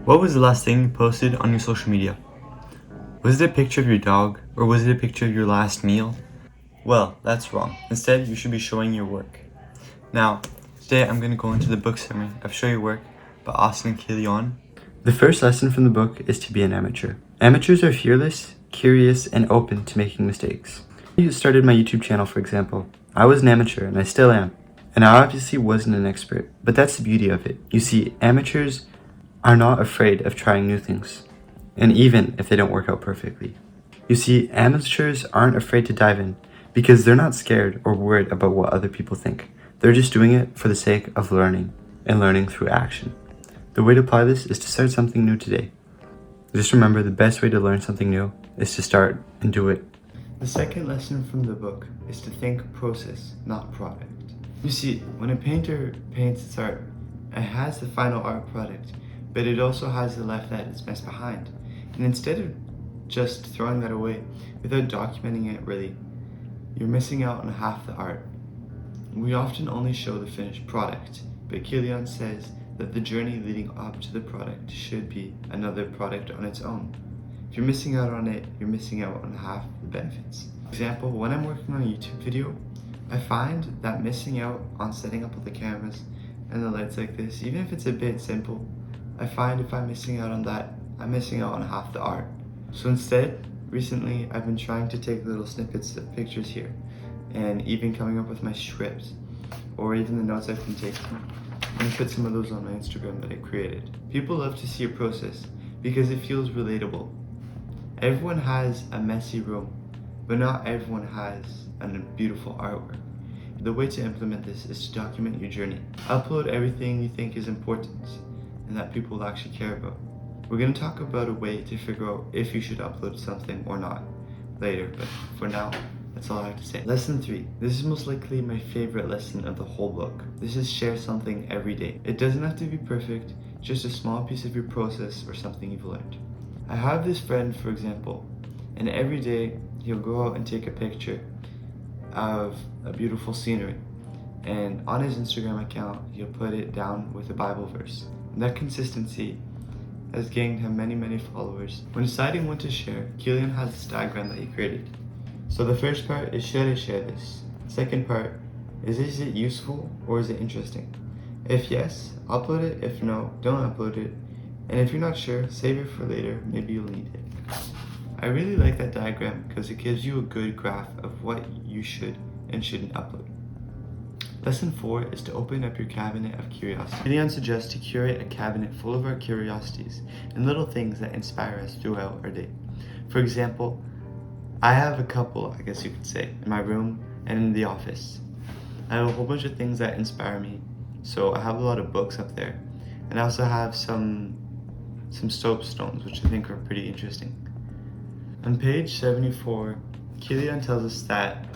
What was the last thing you posted on your social media? Was it a picture of your dog, or was it a picture of your last meal? Well, that's wrong. Instead, you should be showing your work. Now, today I'm going to go into the book summary of Show Your Work by Austin and Keely. The first lesson from the book is to be an amateur. Amateurs are fearless, curious, and open to making mistakes. I started my YouTube channel, for example. I was an amateur, and I still am. And I obviously wasn't an expert, but that's the beauty of it. You see, amateurs are not afraid of trying new things, and even if they don't work out perfectly. You see, amateurs aren't afraid to dive in because they're not scared or worried about what other people think. They're just doing it for the sake of learning, and learning through action. The way to apply this is to start something new today. Just remember, the best way to learn something new is to start and do it. The second lesson from the book is to think process, not product. You see, when a painter paints its art, it has the final art product, but it also has the life that it's messed behind. And instead of just throwing that away without documenting it really, you're missing out on half the art. We often only show the finished product, but Keely says that the journey leading up to the product should be another product on its own. If you're missing out on it, you're missing out on half the benefits. For example, when I'm working on a YouTube video, I find that missing out on setting up all the cameras and the lights like this, even if it's a bit simple, I find if I'm missing out on that, I'm missing out on half the art. So instead, recently I've been trying to take little snippets of pictures here, and even coming up with my script, or even the notes I've been taking, and put some of those on my Instagram that I created. People love to see a process because it feels relatable. Everyone has a messy room, but not everyone has a beautiful artwork. The way to implement this is to document your journey. Upload everything you think is important and that people will actually care about. We're going to talk about a way to figure out if you should upload something or not later, but for now, that's all I have to say. Lesson 3. This is most likely my favorite lesson of the whole book. This is share something every day. It doesn't have to be perfect, just a small piece of your process or something you've learned. I have this friend, for example, and every day he'll go out and take a picture of a beautiful scenery, and on his Instagram account he'll put it down with a Bible verse. And that consistency has gained him many followers. When deciding what to share, Keely has this diagram that he created. So the first part is, should I share this? Second part is it useful or is it interesting? If yes, upload it. If no, don't upload it. And if you're not sure, save it for later, maybe you'll need it. I really like that diagram because it gives you a good graph of what you should and shouldn't upload. Lesson 4 is to open up your cabinet of curiosity. Keely suggests to curate a cabinet full of our curiosities and little things that inspire us throughout our day. For example, I have a couple, I guess you could say, in my room and in the office. I have a whole bunch of things that inspire me. So I have a lot of books up there, and I also have some soapstones, which I think are pretty interesting. On page 74, Keely tells us that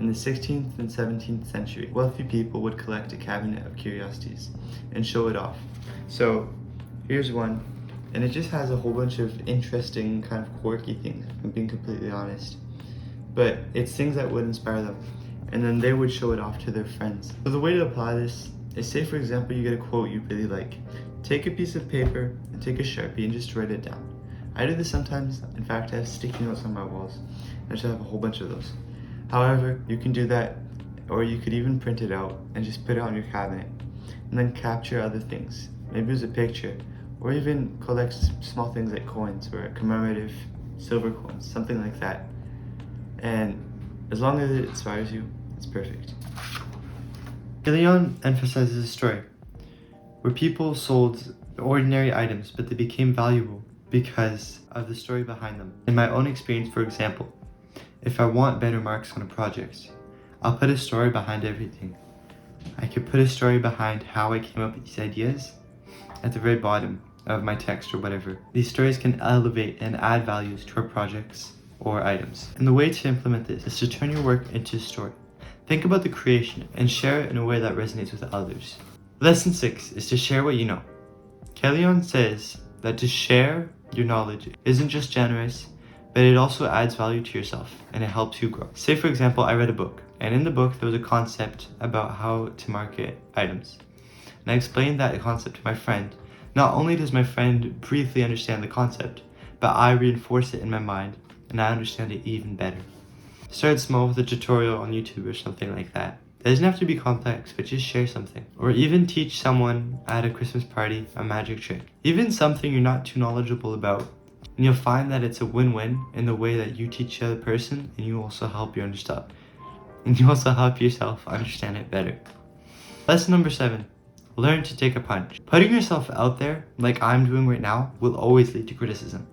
in the 16th and 17th century, wealthy people would collect a cabinet of curiosities and show it off. So here's one, and it just has a whole bunch of interesting, kind of quirky things, if I'm being completely honest. But it's things that would inspire them, and then they would show it off to their friends. So the way to apply this is, say for example you get a quote you really like. Take a piece of paper and take a Sharpie and just write it down. I do this sometimes. In fact, I have sticky notes on my walls. I just have a whole bunch of those. However, you can do that, or you could even print it out and just put it on your cabinet, and then capture other things. Maybe it's a picture, or even collect small things like coins or commemorative silver coins, something like that. And as long as it inspires you, it's perfect. Keely emphasizes a story where people sold ordinary items, but they became valuable because of the story behind them. In my own experience, for example, if I want better marks on a project, I'll put a story behind everything. I could put a story behind how I came up with these ideas at the very bottom of my text or whatever. These stories can elevate and add values to our projects or items. And the way to implement this is to turn your work into a story. Think about the creation and share it in a way that resonates with others. Lesson 6 is to share what you know. Keely says that to share your knowledge isn't just generous, but it also adds value to yourself and it helps you grow. Say for example, I read a book, and in the book there was a concept about how to market items. And I explained that concept to my friend Not only does my friend briefly understand the concept, but I reinforce it in my mind and I understand it even better. Start small with a tutorial on YouTube or something like that. It doesn't have to be complex, but just share something. Or even teach someone at a Christmas party a magic trick. Even something you're not too knowledgeable about. And you'll find that it's a win-win in the way that you teach the other person and you also help yourself understand it better. Lesson number 7. Learn to take a punch. Putting yourself out there, like I'm doing right now, will always lead to criticism.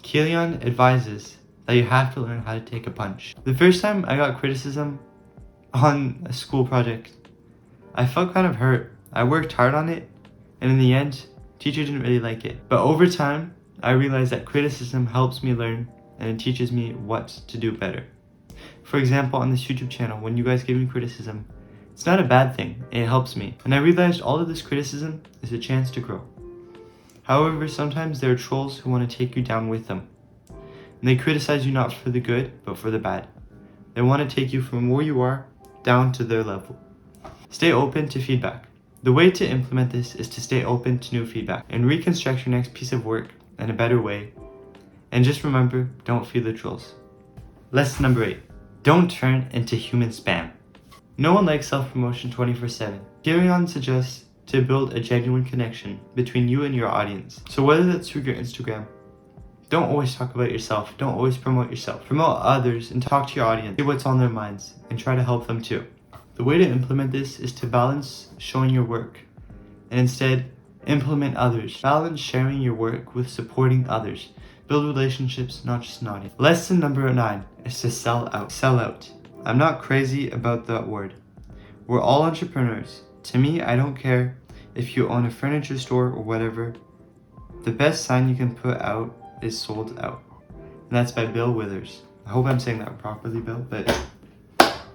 Keelan advises that you have to learn how to take a punch. The first time I got criticism on a school project, I felt kind of hurt. I worked hard on it, and in the end, teacher didn't really like it. But over time, I realized that criticism helps me learn, and it teaches me what to do better. For example, on this YouTube channel, when you guys give me criticism, it's not a bad thing, it helps me. And I realized all of this criticism is a chance to grow. However, sometimes there are trolls who want to take you down with them. And they criticize you not for the good, but for the bad. They want to take you from where you are down to their level. Stay open to feedback. The way to implement this is to stay open to new feedback and reconstruct your next piece of work in a better way. And just remember, don't feed the trolls. Lesson number 8. Don't turn into human spam. No one likes self-promotion 24/7. Keelan suggests to build a genuine connection between you and your audience. So whether that's through your Instagram, don't always talk about yourself. Don't always promote yourself. Promote others and talk to your audience. See what's on their minds and try to help them too. The way to implement this is to balance showing your work and instead implement others. Balance sharing your work with supporting others. Build relationships, not just an audience. Lesson number 9 is to sell out. Sell out. I'm not crazy about that word. We're all entrepreneurs. To me, I don't care if you own a furniture store or whatever. The best sign you can put out is sold out. And that's by Bill Withers. I hope I'm saying that properly, Bill, but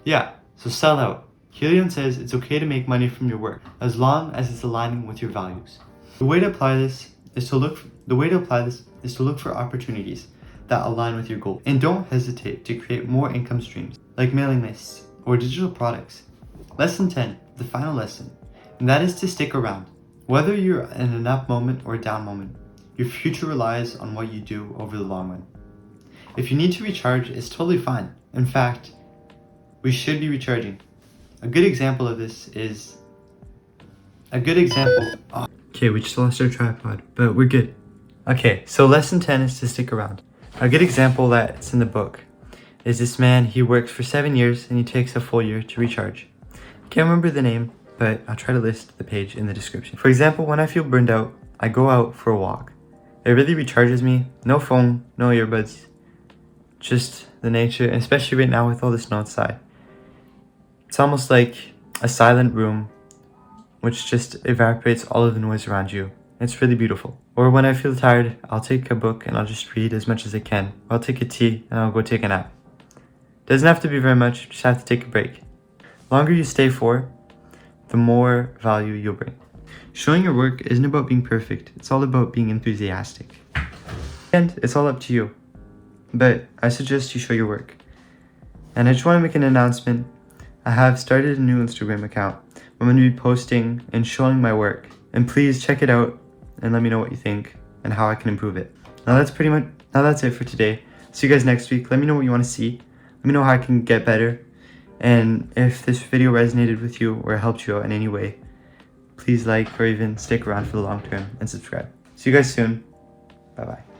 yeah, so sell out. Keelan says it's okay to make money from your work as long as it's aligning with your values. The way to apply this is to look for opportunities that align with your goals. And don't hesitate to create more income streams like mailing lists or digital products. Lesson 10, the final lesson, and that is to stick around. Whether you're in an up moment or a down moment, your future relies on what you do over the long run. If you need to recharge, it's totally fine. In fact, we should be recharging. A good example of this is Okay, we just lost our tripod, but we're good. Okay, so lesson 10 is to stick around. A good example that's in the book is this man. He works for 7 years and he takes a full year to recharge. Can't remember the name, but I'll try to list the page in the description. For example, when I feel burned out, I go out for a walk. It really recharges me. No phone, no earbuds, just the nature, and especially right now with all the snow outside. It's almost like a silent room which just evaporates all of the noise around you. It's really beautiful. Or when I feel tired, I'll take a book and I'll just read as much as I can. I'll take a tea and I'll go take a nap. Doesn't have to be very much, just have to take a break. The longer you stay for, the more value you'll bring. Showing your work isn't about being perfect, it's all about being enthusiastic. And it's all up to you. But I suggest you show your work. And I just want to make an announcement. I have started a new Instagram account. I'm going to be posting and showing my work. And please check it out and let me know what you think and how I can improve it. Now that's it for today. See you guys next week. Let me know what you want to see. Let me know how I can get better. And if this video resonated with you or helped you out in any way, please like or even stick around for the long term and subscribe. See you guys soon. Bye bye.